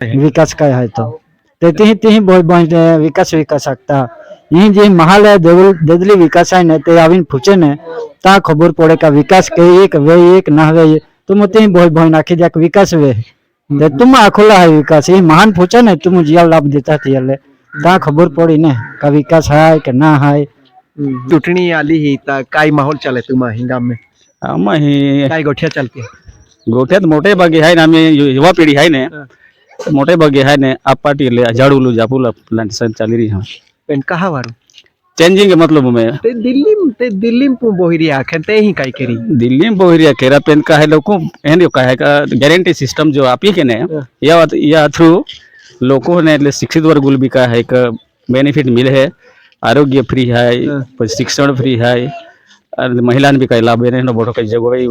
विकास काय आहे तो तेही तेही विकास विकास सकता यही जे महाल है देदली विकास है ने ते आविन पूछे ने ता खबर पड़े का विकास के एक वे एक ना वे तो मते बहुत बहुत नाखी जाक विकास वे ते तुम आखोला है विकास ये महान पूछे ने तुम जिया लाभ देता थियले ता खबर पड़ी ने का विकास है के ना है चूंटणी आली ही ता काय माहौल चले तुम्हा हिंगाम में आम्हा हे काय गोठ्या चालते गोठ्यात मोठे भागे आहे ना आम्ही युवा पिढी आहे ने मोठे भागे आहे ने आप पार्टी ले झाड़ूलू जापुला प्लांट चाली रही है पण कहा वारू चेंजिंग के मतलब में ते दिल्ली में बोहिरी आखन ते ही काय करी दिल्ली में बोहरिया केरा पेन का है लोगों एंड का है का गारंटी सिस्टम जो आप ही के ने या थ्रू लोगों ने शिक्षित वर्ग भी का है का बेनिफिट मिले है आरोग्य फ्री है शिक्षण फ्री है महिला भी काही लाभ એને મોટો કઈ જગવાઈ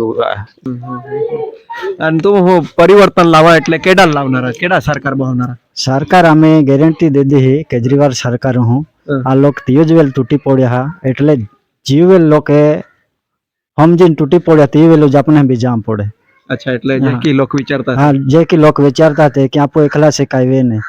आणि तो हो परिवर्तन लावा એટલે કેડા લાવનારા કેડા સરકાર બનાવનારા सरकार आमे गैरंटी दे दी है केजरीवाल सरकार हूँ आ लोग तियोजवेल टूटी पड़ा हा एटले जीवेल लोग हम जिन टूटी पड़ा तियोवेल अपने भी जाम पड़े अच्छा એટલે જે કે લોક વિચારતા हाँ जे कि लोग विचारता थे कि आपको एकला से काई वे ने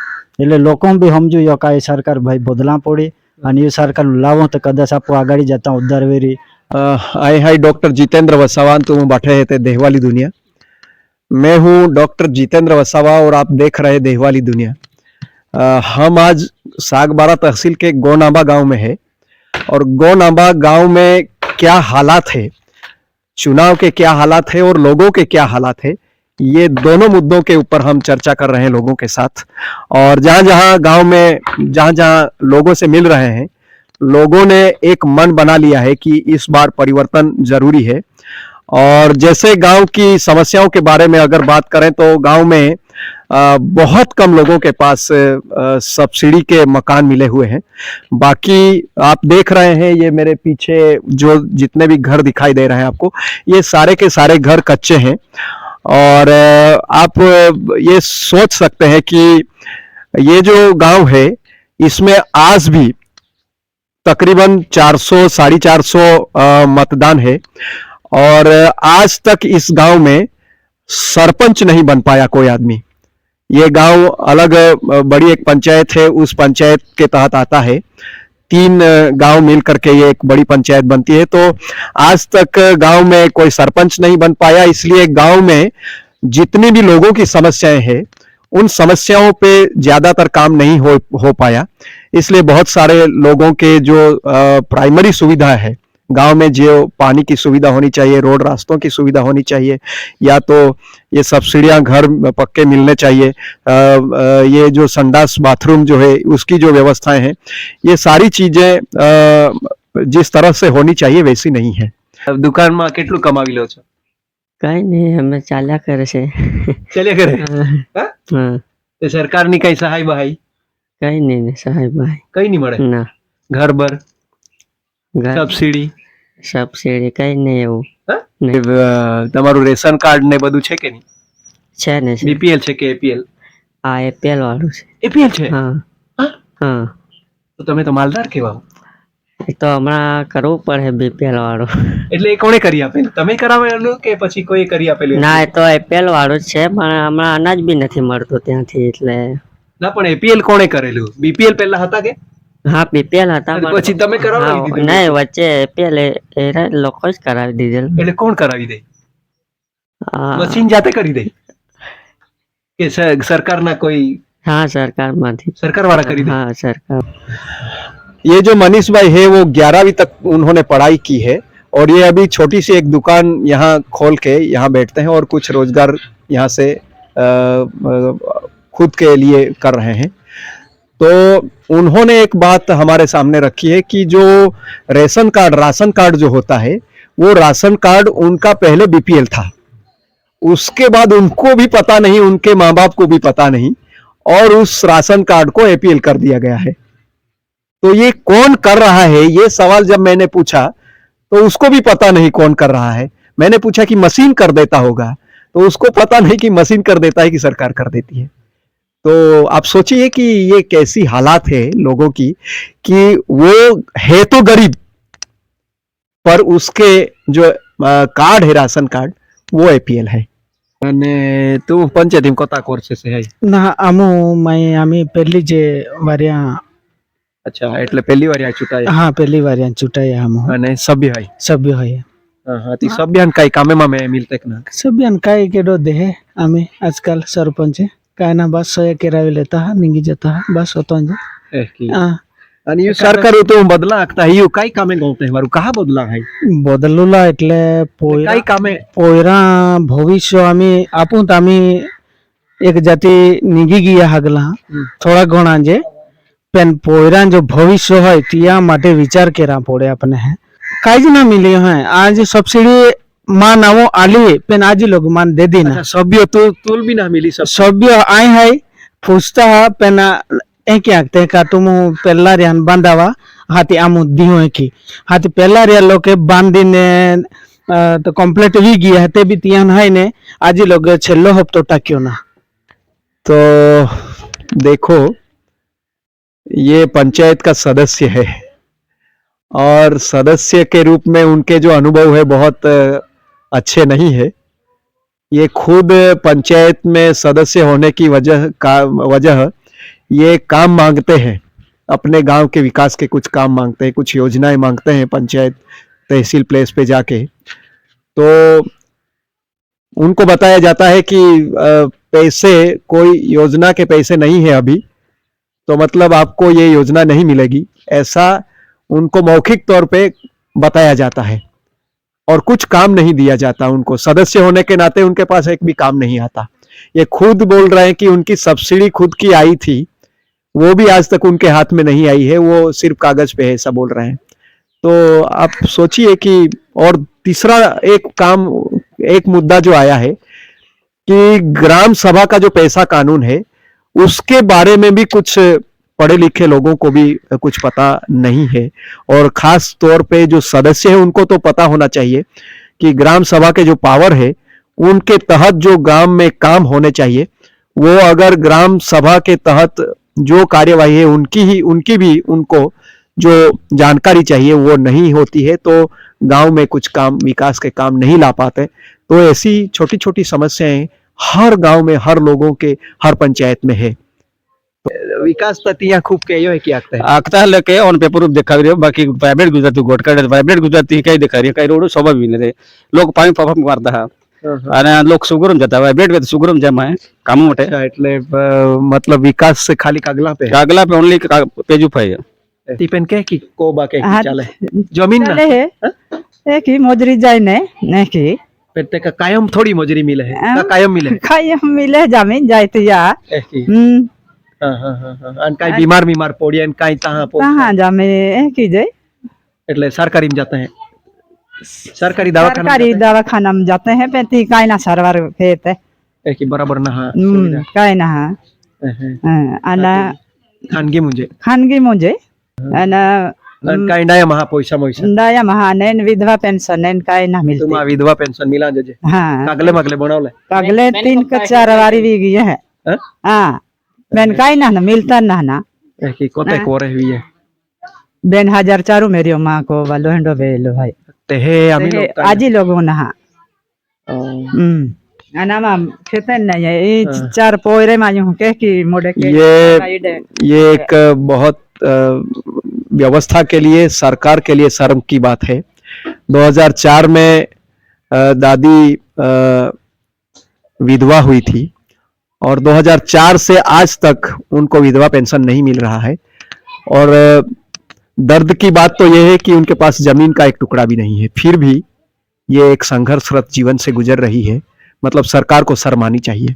એટલે लोगों भी हम जो यो काई सरकार भाई बदला पड़ी અને ये सरकार लावो तो कदाच आपको आगाड़ी जाता उद्धार वेरी आए हाय डॉक्टर जितेंद्र वसावा तुम बैठे हैं देहवाली दुनिया मैं हूं डॉक्टर जितेंद्र वसावा और आप देख रहे हैं देहवाली दुनिया हम आज सागबारा तहसील के गोनांबा गांव में है और गोनांबा गांव में क्या हालात है चुनाव के क्या हालात है और लोगों के क्या हालात है ये दोनों मुद्दों के ऊपर हम चर्चा कर रहे हैं लोगों के साथ और जहां जहां गांव में जहां जहां लोगों से मिल रहे हैं लोगों ने एक मन बना लिया है कि इस बार परिवर्तन जरूरी है और जैसे गांव की समस्याओं के बारे में अगर बात करें तो गांव में बहुत कम लोगों के पास सब्सिडी के मकान मिले हुए हैं बाकी आप देख रहे हैं ये मेरे पीछे जो जितने भी घर दिखाई दे रहे हैं आपको ये सारे के सारे घर कच्चे हैं और आप ये सोच सकते हैं कि ये जो गांव है इसमें आज भी तकरीबन 400-450 मतदान है और आज तक इस गांव में सरपंच नहीं बन पाया कोई आदमी ये गांव अलग बड़ी एक पंचायत है उस पंचायत के तहत आता है 3 गांव मिल करके ये एक बड़ी पंचायत बनती है तो आज तक गांव में कोई सरपंच नहीं बन पाया इसलिए गांव में जितनी भी लोगों की समस्याएं हैं उन समस्याओं पे ज्यादातर काम नहीं हो पाया इसलिए बहुत सारे लोगों के जो प्राइमरी सुविधा है गांव में जो पानी की सुविधा होनी चाहिए रोड रास्तों की सुविधा होनी चाहिए या तो ये सब्सिडियां घर पक्के मिलने चाहिए ये जो संडास बाथरूम जो है उसकी जो व्यवस्थाएं हैं ये सारी चीजें जिस तरह से होनी चाहिए वैसी नहीं है दुकान में કેટલું કમાવી લો છો કઈ નહીં અમે ચાલ્યા કરે છે ચાલ્યા કરે હા તે સરકારની કઈ સહાય બહાય કઈ નહીં સહાય ભાઈ કઈ નહીં મળે ના ઘર બર ઘર સબસિડી સબસિડી કઈ નહીં એવું તમારું રેશન કાર્ડ ને બધું છે કે નહીં છે ને બીપીએલ છે કે એપીએલ આ એપીએલ વાળું છે એપીએલ છે હા હા તો તમે તો માલદાર કહેવાઓ એ તો હમણાં કરવું પડે બીપીએલ વાળું એટલે એ કોણે કરી આપેલું તમે કરાવેલું કે પછી કોઈ કરી આપેલું ના એ તો એપીએલ વાળું જ છે પણ હમણાં અનાજ બી નથી મળતું ત્યાંથી એટલે ના પણ એપીએલ કોણે કરેલું બીપીએલ પહેલા હતા કે હા બીપીએલ હતા પછી તમે કરાવી દીધું નહીં વચ્ચે એપીએલ એ લોકો જ કરાવી દીધેલું એટલે કોણ કરાવી દે મશીન જાતે કરી દે કે સરકારના કોઈ हाँ सरकार माथी सरकार वाला करी दे हाँ सरकार ये जो मनीष भाई है वो 11वीं तक उन्होंने पढ़ाई की है और ये अभी छोटी सी एक दुकान यहाँ खोल के यहाँ बैठते हैं और कुछ रोजगार यहाँ से खुद के लिए कर रहे हैं तो उन्होंने एक बात हमारे सामने रखी है कि जो राशन कार्ड जो होता है वो राशन कार्ड उनका पहले बीपीएल था उसके बाद उनको भी पता नहीं उनके माँ बाप को भी पता नहीं और उस राशन कार्ड को एपीएल कर दिया गया है तो ये कौन कर रहा है ये सवाल जब मैंने पूछा तो उसको भी पता नहीं कौन कर रहा है मैंने पूछा कि मशीन कर देता होगा तो उसको पता नहीं कि मशीन कर देता है कि सरकार कर देती है तो आप सोचिए कि ये कैसी हालात है लोगों की कि वो है तो गरीब पर उसके जो कार्ड है राशन कार्ड वो एपीएल है અને તું પંચાયતી કોતા કોર્સે છે હે ના અમે પહેલી જે વાર્યા અચ્છા એટલે પહેલી વાર આ ચૂંટાયા હા પહેલી વાર્યા ચૂંટાયા અને સભ્ય હોય સભ્ય હોય હા તી સભ્યાન કઈ કામે માં મિલતે કે ના સભ્યન કાંઈ કેડો દેહે અમે આજકાલ સરપંચ કાંઈ ના બસ સહી કેરાવી લેતા હા નીંગી જતા હા બસ હોતો જ હા અને યુ સરકારું તો બદલા આગતા યુ કઈ કામે ગોતે મારું કहा બદલા હೈ બદલુલા એટલે કઈ કામે પોયરા ભવિષ્ય અમે આપું તો અમે એક જાતિ નીંગી ગયા હગલા થોડા ઘણા જે પેન પોયરા જો ભવિષ્ય હોય ત્યાં માટે વિચાર કેરા પડે આપણે હે કાંઈ જ ના મિલે હે आज સબસિડી मान आवो आली पेन आज लोग मान दे दी ना સભ્ય તો તુલ બી ના મિલી सभ्य आए है पूछता है पेना ए क्या आखते का तुम पहला रियान बांधावा हाथी आमु दियो है की हाथी पहला रिया लोग के बांधी ने तो कंप्लीट भी गया है ते भी तियान है ने आज लोग छेल्लो हफ्तो टाक्यो ना तो देखो ये पंचायत का सदस्य है और सदस्य के रूप में उनके जो अनुभव है बहुत अच्छे नहीं है ये खुद पंचायत में सदस्य होने की वजह ये काम मांगते हैं अपने गांव के विकास के कुछ काम मांगते हैं कुछ योजनाएं मांगते हैं पंचायत तहसील प्लेस पे जाके तो उनको बताया जाता है कि पैसे कोई योजना के पैसे नहीं है अभी तो मतलब आपको ये योजना नहीं मिलेगी ऐसा उनको मौखिक तौर पे बताया जाता है और कुछ काम नहीं दिया जाता उनको सदस्य होने के नाते उनके पास एक भी काम नहीं आता ये खुद बोल रहे हैं कि उनकी सब्सिडी खुद की आई थी वो भी आज तक उनके हाथ में नहीं आई है वो सिर्फ कागज पे है ऐसा बोल रहे हैं तो आप सोचिए कि और तीसरा एक मुद्दा जो आया है कि ग्राम सभा का जो पैसा कानून है उसके बारे में भी कुछ पढ़े लिखे लोगों को भी कुछ पता नहीं है और खास तौर पे जो सदस्य है उनको तो पता होना चाहिए कि ग्राम सभा के जो पावर है उनके तहत जो गांव में काम होने चाहिए वो अगर ग्राम सभा के तहत जो कार्यवाही है उनकी भी उनको जो जानकारी चाहिए वो नहीं होती है तो गांव में कुछ काम विकास के काम नहीं ला पाते तो ऐसी छोटी छोटी समस्याएं हर गांव में हर लोगों के हर पंचायत में है विकास ततिया खूब कहो है कि आखता है लेके ऑन पेपर देखा रही हो बाकी प्राइवेट गुजराती गोट कर प्राइवेट गुजराती कई देखा रही है कई रोड स्वभाव भी नहीं लोग पानी पापा मारता है અને લોક સુગરમ જતા હોય બેડ વે સુગરમ જમા હે કામ માટે એટલે मतलब विकास से खाली कागला पे ओनली पेज उपाय है તીપેન કે કી કોબા કે हाँ, ચાલે જમીન चले ना है एक ही मोजरी जाए नहीं की पेटे का कायम थोड़ी मजूरी मिले है हाँ। का कायम मिले खाई हम मिले जमीन जाए तो या एकी हां अन काई बीमार पोड़ी अन काई तहा कहाँ जामे की जाए એટલે सरकारी में जाते हैं सरकारी दवाखाना सरकारी दवाखाना में जाते हैं पैती काई ना सरवर खेत है एकी बराबर ना हाँ काई ना आना खानगी मुझे खानगी मुझे आना अन काई डाया महा पैसा मोइसा दया महानैन विधवा पेंशन नैन काई ना मिलती तुम विधवा पेंशन मिला जजे हाँ कागले मगले बनावले अगले 3 का 4 वारी भी गई है हाँ बेन काई ना मिलता ना एकी कोते कोरे हुई है बेन 1004 मेरी माँ को वालो हेंडो बेलो भाई ते है आमी लोग आज ही लोगों ना अनामा खेतन नहीं है ये 4 पोयरे मायूं के की मोड़े के ये एक बहुत व्यवस्था के लिए सरकार के लिए शर्म की बात है 2004 में दादी विधवा हुई थी और 2004 से आज तक उनको विधवा पेंशन नहीं मिल रहा है और दर्द की बात तो यह है कि उनके पास जमीन का एक टुकड़ा भी नहीं है फिर भी ये एक संघर्षरत जीवन से गुजर रही है मतलब सरकार को शर्मानी चाहिए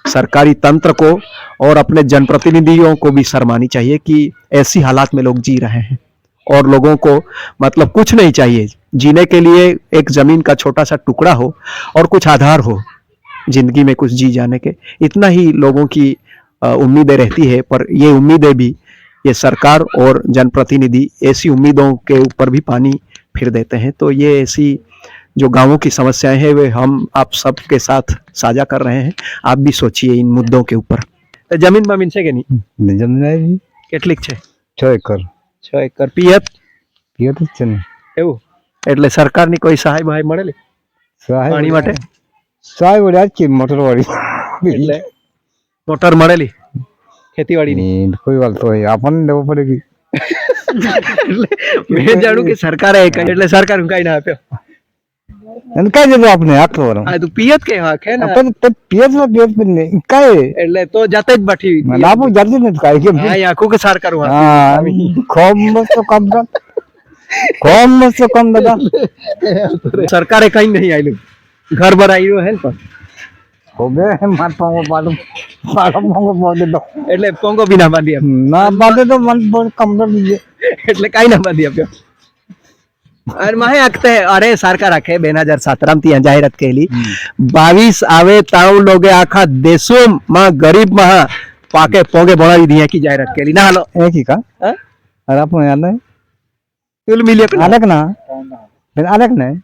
सरकारी तंत्र को और अपने जनप्रतिनिधियों को भी शर्मानी चाहिए कि ऐसी हालात में लोग जी रहे हैं और लोगों को मतलब कुछ नहीं चाहिए जीने के लिए एक जमीन का छोटा सा टुकड़ा हो और कुछ आधार हो जिंदगी में कुछ जी जाने के इतना ही लोगों की उम्मीदें रहती है पर ये उम्मीदें भी ये सरकार और जनप्रतिनिधि ऐसी उम्मीदों के ऊपर भी पानी फिर देते हैं तो ये ऐसी जो गांवों की समस्याएं हैं वे हम आप सबके साथ साझा कर रहे हैं आप भी सोचिए इन मुद्दों के ऊपर जमीन बमीन છે કે નહીં જમીન કેટલીક છે 6 એકર 6 એકર પિયત પિયત જ છે ને એવું એટલે સરકારની કોઈ સહાય બહાય મળેલી સહાય પાણી માટે ચાય વળી આખી મોટર વાળી એટલે મોટર મળેલી ખેતીવાડીની કોઈ વાત તો આપણને લેવો પડે કે એટલે મેં જાણ્યું કે સરકારે કઈ એટલે સરકાર કઈ ના આપ્યો એને કઈ દીધું આપણે આખો વાર આ તું પિયત કે હા કે ના પીએચ ને કઈ એટલે તો જાતે જ બાઠી લાભો જલ્દી નથી કાંઈ કેમ હા એ આખું કે સરકાર હા ખોમ મસ્ત કામ કર ખોમ મસ્ત કામ દાદા સરકારે કઈ નહીં આવેલું ઘર ભર આવ્યું હે ને પણ હોબે માર પાંગો પાડો પાડો પાંગો પાડે દો એટલે પોંગો બી ના બાંધી આપ્યો ના પાડે તો મન પર કમર દીજે એટલે કઈ ના બાંધી આપ્યો અને માહે આખતે અરે સરકાર આખે 2017 થી જાહેરાત કરેલી 22 આવે તાવ લોગે આખા દેશોમાં ગરીબમાં પાકે પોંગે બનાવી દી की જાહેરાત કરેલી ના હાલો એક ही का हाँ? अरे अपन याद नहीं तुल मिलिए अलग ना फिर अलग नहीं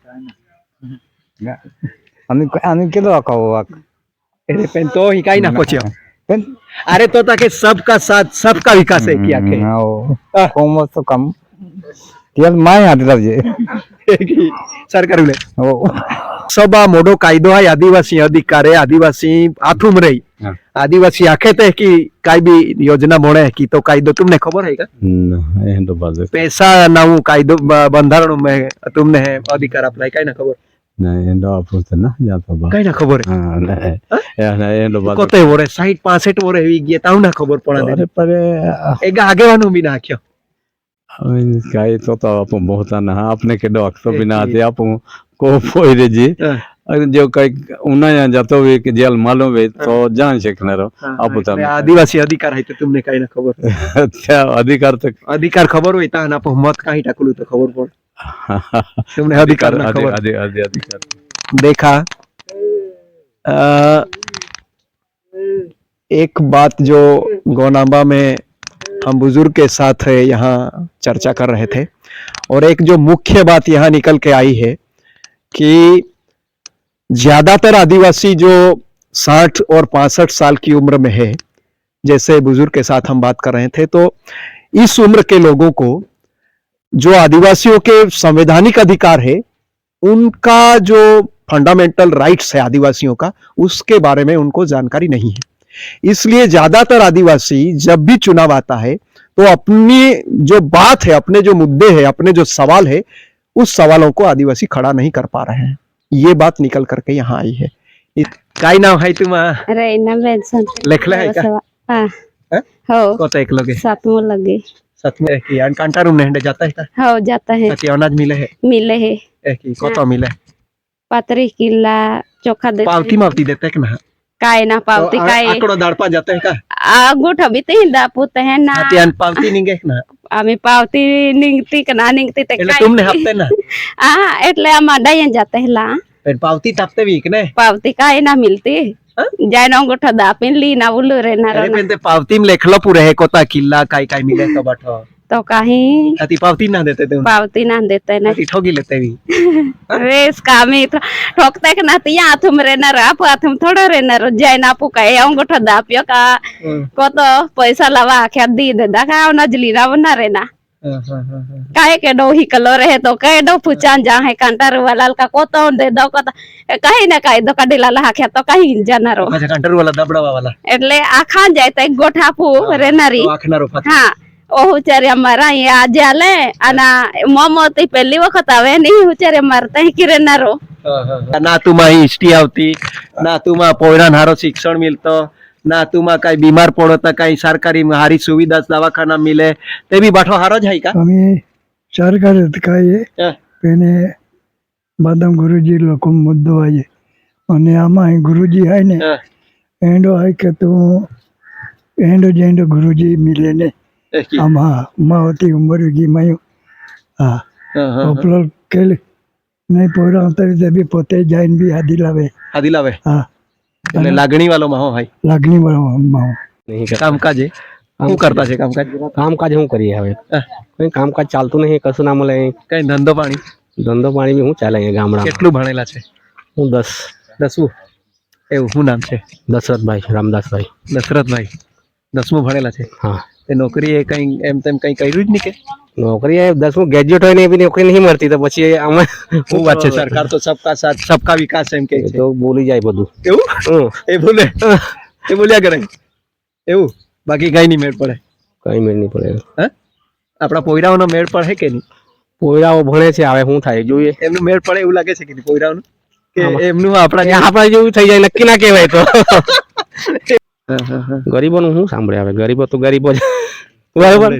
हमें किलो आका हुआ अरे पेन तो ही काई ना पहुंचे फिर अरे तो ताकि सबका साथ सबका विकास है किया के कोमो तो कम तेल माय आदि लगे सरकार ले ओ सब आ मोडो कायदो है आदिवासी अधिकार है आदिवासी आथुम रही आदिवासी आखे थे कि काई भी योजना मोड़े की तो कायदो तुमने खबर है का पैसा ना वो कायदो बंधारण में तुमने है अधिकार अप्लाई काई ना खबर काई ना खबर है कोते वोरे 60-65 वोरे हुई गए ताऊ ना खबर पड़ा दे पर एक आगे वानु भी ना आख्यो કાઈ તો આપો બહુતા ના આપને કે ડોક તો બિના આતે આપો को પોઈ રે जी अगर जो कई उन्हें जातो वे कि जेल मालूम वे तो जान सकने रो आप बता आदिवासी अधिकार है तो तुमने काई ना खबर अच्छा अधिकार खबर हुई ता ना आप मत काई टाकलू तो खबर पड़ तुमने अधिकार ना खबर अधिकार देखा एक बात जो गोनांबा में हम बुजुर्ग के साथ यहाँ चर्चा कर रहे थे और एक जो मुख्य बात यहाँ निकल के आई है कि ज्यादातर आदिवासी जो 60 और 65 साल की उम्र में है, जैसे बुजुर्ग के साथ हम बात कर रहे थे, तो इस उम्र के लोगों को जो आदिवासियों के संवैधानिक अधिकार है, उनका जो फंडामेंटल राइट्स है आदिवासियों का, उसके बारे में उनको जानकारी नहीं है। इसलिए ज्यादातर आदिवासी जब भी चुनाव आता है तो अपनी जो बात है, अपने जो मुद्दे हैं, अपने जो सवाल है, उस सवालों को आदिवासी खड़ा नहीं कर पा रहे हैं। ये बात निकल करके यहाँ आई है। काय नाव है तुम? रैना बेंसन लेखला है का? हां हैं? हो कोता एक लोगे? सातवां लगे साथ में की अन कांटा रूम ने जाता है का? हो जाता है ताकि अनाज मिले है की कोता मिले पातरी किला चोखा देते पावती मावती देते है ना? काय ना पावती तो काय आकड़ो दाड़पा जाता है का? अंगूठा भी ते दापूत है ना ताकि अन पावती निंगे ना? आम्ही पावती निघती का ना निघती ते એટલે तुमने हफ्ते ना એટલે આમાં ડાયન જાતે હેલા पण पावती तापते वीक ने पावती काय ना मिलती जायना अंगूठा दापीन ली ना उल्लू रे ना अरे पण ते पावती में लेखलो पूरे है कोता किल्ला काय काय मिले तो बाठो तो काही अति पावती ना देते तुम पावती ना देते ना अति ठोगी लेते भी रेस कामी ठोकते के ना तिया तुम रे ना आप तुम थोड़ा रे ना जायना पु काय अंगूठा दापियो का को तो पैसा लवा आख्या दी दे दा का नजली ना बना रे ना काहे के डो ही कलो रहे तो कहे डो पुचान जा है कांटार वाला का को तो दे दो को कहीं ना कहीं दो कडेला हाख्या तो कहीं जाना रो अच्छा कांटार वाला दबड़ा वाला એટલે આખા જાય તો ગોઠા પુ રેનારી આખનારો ફાટ હા ઓ હુચારે અમારા અહીંયા આલે અને મોમોતી પહેલી વખત આવે ની હુચારે મારતા હી રેનારો ना तुमा हिस्ट्री आवती ना तुमा पोयरान हारो शिक्षण मिलतो ना तुमा कई बीमार पड़ो तो कई सरकारी हारी सुविधा दवाखाना मिले ते भी बाठो हारो जाय का અમે સરકાર અટકાઈએ પેને બાદામ ગુરુજી લોકો મુદ્દો આયે અને આમાં ગુરુજી આય ને એન્ડો આય કે તું એન્ડો જેન્ડો ગુરુજી મિલે ને આમાં માવતી ઉંમર ગઈ માયો હા ઓપલો કેલે નહીં પોરા અંતરી દેબી પોતે જાઈન બી હાદી લાવે હા એટલે લાગણી વાળો માહો ભાઈ લાગણી માં नहीं કામકાજ હું કરતા છે કામકાજ कामकाज हूँ करिए हवे कोई कामकाज चालतू नहीं कसु ना मले કઈ ધંધો પાણી धंधो पानी में हूँ चाले गामड़ा કેટલું ભણેલા છે हूँ 10 દસમું એવું શું નામ છે दशरथ भाई रामदास भाई દશરથભાઈ 10મું ભણેલા છે हाँ તે નોકરી એ કઈ એમ તેમ કઈ કર્યું જ નહીં કે નોકરી 10મું ગ્રેજ્યુએટ હોય ને એવી નોકરી નહીં મળતી તો પછી અમે શું વાત છે, સરકાર તો સબકા સાથ સબકા વિકાસ એમ કે છે. તો બોલી જાય બધું. એવું એ બોલે એ બોલ્યા કરે એવું, બાકી કઈ નહીં મેળ પડે. કઈ મેળ નહીં પડે. હે આપણા પોયરાઓનો મેળ પડે કે નહીં? પોયરાઓ ભણે છે, હવે શું થાય જોઈએ. એમનું મેળ પડે એવું લાગે છે કે નહીં પોયરાઓનું, કે એમનું આપણા આપણા જેવું થઈ જાય નક્કી ના કહેવાય તો. ગરીબોનું શું સાંભળે, હવે ગરીબો તો ગરીબો જ. બરાબર.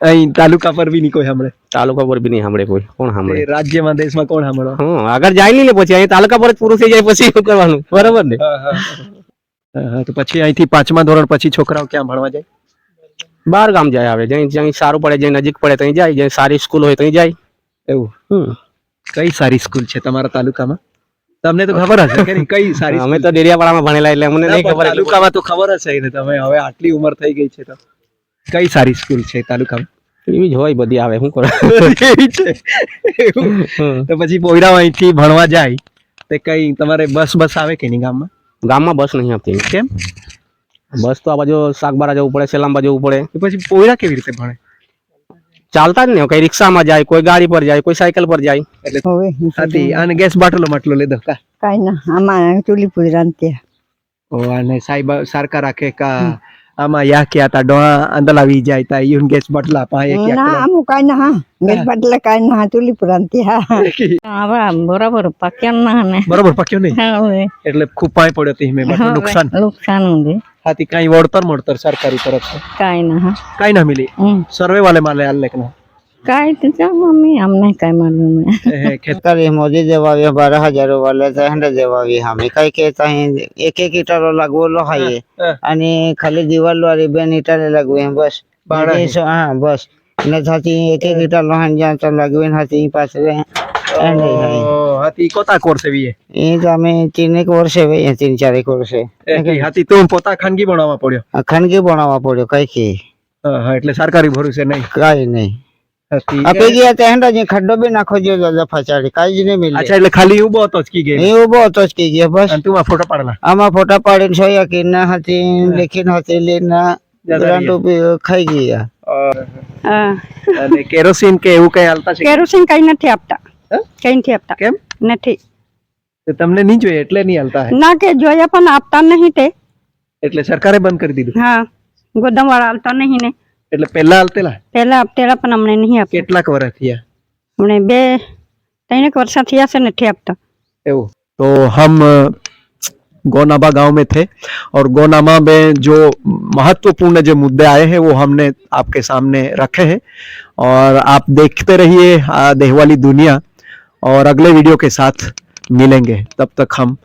અહીં તાલુકા પર બી નહીં કોઈ સાંભળે, તાલુકા પર બી નહીં સાંભળે કોઈ. કોણ સાંભળે? રાજ્યમાં દેશમાં કોણ સાંભળવા? હા, આગળ જાય નહીં ને પછી અહીં તાલુકા પર જ પૂરું થઈ જાય પછી શું કરવાનું? બરાબર ને. તો પછી અહીંથી 5મા ધોરણ પછી છોકરાઓ ક્યાં ભણવા જાય? બહાર ગામ જાય, હવે જ્યાં સારું પડે, જ્યાં નજીક પડે ત્યાં જાય, જ્યાં સારી સ્કૂલ હોય ત્યાં જાય. એવું કઈ સારી સ્કૂલ છે તમારા તાલુકામાં? તમને તો ખબર હશે કે નહીં કઈ સારી? અમે તો ડેડિયાપાડામાં ભણેલા એટલે અમને નહીં ખબર. તાલુકામાં તો ખબર હશે ને, તમે હવે આટલી ઉંમર થઈ ગઈ છે તો કઈ સારી સ્કૂલ છે તાલુકામાં? એવી જ હોય બધી, આવે શું કરે. એવી છે એવું? તો પછી પોયરાઓ અહીંથી ભણવા જાય તે કઈ તમારે બસ આવે કે નહીં ગામમાં? ગામમાં બસ નહીં આપતી. કેમ? બસ તો આ બાજુ શાકબારા જવું પડે, સેલાંબા જવું પડે. તો પછી પોયરા કેવી રીતે ભણે? ચાલતા જ ને, કઈ રિક્ષામાં જાય, કોઈ ગાડી પર જાય, કોઈ સાયકલ પર જાય. એટલે સાથી આને ગેસ બાટલો માટલો લઈ દો કા? કઈ ના, આમાં ચૂલી પૂરી રાંધતી. ઓ આને સાહેબ સરકાર રાખે કા આમાં યા ક્યાં તા ડોળા અંદલાવી જાય તા યુન ગેસ બાટલા પાએ ના ક્યાં આમ કઈ ના, હા ગેસ બાટલા કઈ ના, ચૂલી પૂરી રાંધતી. હા બરાબર પાક્યા ના ને બરોબર પક્યો નહીં એટલે ખૂબ પાણી પડ્યો તી મેં બાટલું નુકસાન નુકસાન ఉంది હાથી કઈ વળતર મળતર સરકારી તરફથી કાઈ ના કઈ ના મિલી સર્વે વાલે માલે આલ લેકના કાઈ તો જા મમ્મી हमने काय मालूम है शेतकरी मोदी देवावे 12,000 वाले झंडे देवावे आम्ही काय कहता है एक इटारो लागवलो आहे आणि खाली दिवाल वाली 2 इटारे लागवे बस 12 हां बस ने थाती एक इटा लोहान जांचा लागवेन हाती पासरे હાથી કોતા કોર્સે વીએ એ તો અમે 3 વર્ષે વે 3-4 વર્ષે હાથી તું પોતા ખાનગી બનાવવા પડ્યો ખાનગી બનાવવા પડ્યો કઈ કે હા એટલે સરકારી ભરોસે નહીં કઈ નહીં આપે ગયા તે હંડા જે ખડ્ડો બી નાખો જો દાદા ફચાડી કાઈ જ નહીં મિલે અચ્છા એટલે ખાલી ઉભો હતો જ કી ગયો એ ઉભો હતો જ કી ગયા બસ અને તું આ ફોટો પાડલા આમાં ફોટા પાડીને સોયા કે ના હતી લેખીન હતી લેના ગ્રાન્ડ ઉભી ખાઈ ગયા અને કેરોસીન કે એવું કઈ હાલતા છે? કેરોસીન કઈ નથી આપતા, કઈ નથી આપતા. કેમ નથી? તો તમને નહીં જોઈએ એટલે નહીં હાલતા હે? ના કે જોયા પણ આપતા નહીં તે. એટલે સરકારે બંધ કરી દીધું? હા, ગોદામ વાળા હાલતા નહીં ને. એટલે પહેલા હાલતેલા? પહેલા આપતેલા પણ અમને નહીં આપતા. કેટલાક વર્ષ થયા? અમને 2-3 વર્ષ થયા છે નથી આપતા. એવું तो हम गौनाबा गांव में थे और गौनाबा में जो महत्वपूर्ण जो मुद्दे आए हैं वो हमने आपके सामने रखे हैं और आप देखते रहिए देहवाली दुनिया और अगले वीडियो के साथ मिलेंगे, तब तक हम